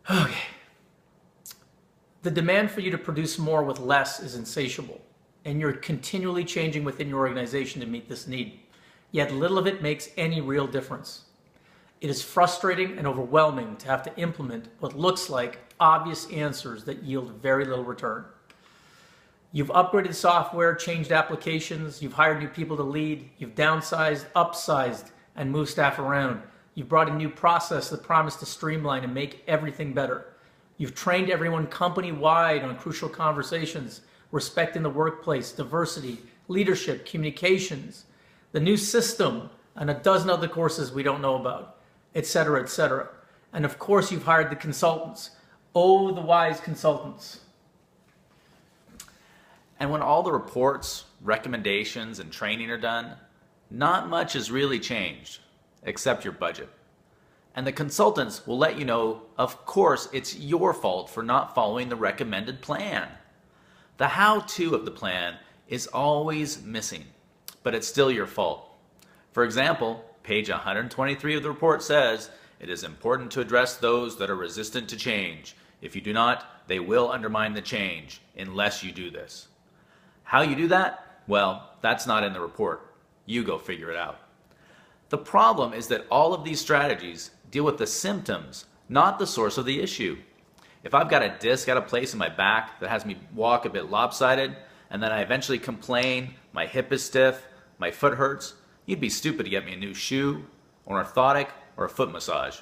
Okay. The demand for you to produce more with less is insatiable, and you're continually changing within your organization to meet this need. Yet little of it makes any real difference. It is frustrating and overwhelming to have to implement what looks like obvious answers that yield very little return. You've upgraded software, changed applications, you've hired new people to lead, you've downsized, upsized, and moved staff around. You've brought a new process that promised to streamline and make everything better. You've trained everyone company-wide on crucial conversations, respect in the workplace, diversity, leadership, communications, the new system, and a dozen other courses we don't know about, etc., etc. And of course, you've hired the consultants. Oh, the wise consultants. And when all the reports, recommendations, and training are done, not much has really changed, except your budget. And the consultants will let you know, of course, it's your fault for not following the recommended plan. The how-to of the plan is always missing, but it's still your fault. For example, page 123 of the report says, it is important to address those that are resistant to change. If you do not, they will undermine the change unless you do this. How you do that? Well, that's not in the report. You go figure it out. The problem is that all of these strategies deal with the symptoms, not the source of the issue. If I've got a disc out of place in my back that has me walk a bit lopsided, and then I eventually complain, my hip is stiff, my foot hurts, you'd be stupid to get me a new shoe, or an orthotic, or a foot massage.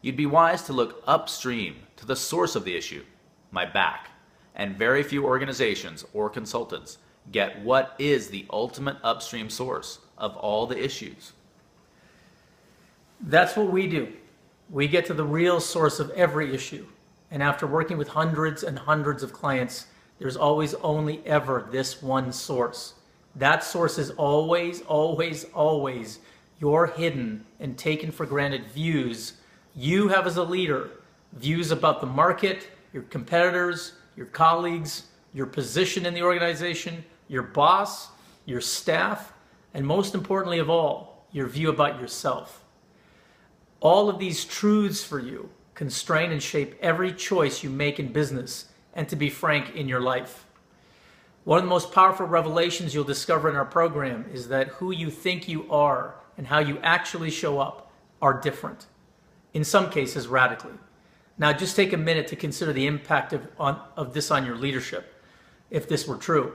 You'd be wise to look upstream to the source of the issue, my back. And very few organizations or consultants get what is the ultimate upstream source of all the issues. That's what we do. We get to the real source of every issue. And after working with hundreds and hundreds of clients, there's always only ever this one source. That source is always, always, always your hidden and taken for granted views you have as a leader. Views about the market, your competitors, your colleagues, your position in the organization, your boss, your staff, and most importantly of all, your view about yourself. All of these truths for you constrain and shape every choice you make in business and, to be frank, in your life. One of the most powerful revelations you'll discover in our program is that who you think you are and how you actually show up are different, in some cases radically. Now just take a minute to consider the impact of this on your leadership, if this were true.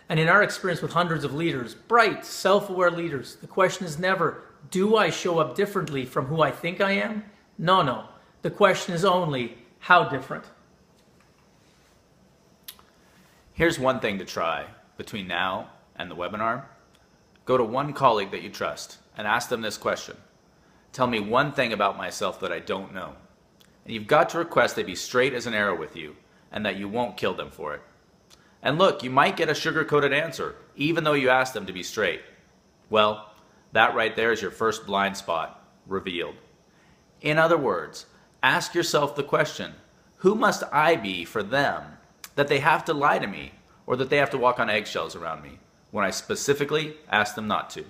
And in our experience with hundreds of leaders, bright, self-aware leaders, the question is never, do I show up differently from who I think I am? No. The question is only, how different? Here's one thing to try between now and the webinar. Go to one colleague that you trust and ask them this question. Tell me one thing about myself that I don't know. And you've got to request they be straight as an arrow with you and that you won't kill them for it. And look, you might get a sugar-coated answer, even though you asked them to be straight. Well, that right there is your first blind spot revealed. In other words, ask yourself the question, who must I be for them that they have to lie to me or that they have to walk on eggshells around me when I specifically ask them not to?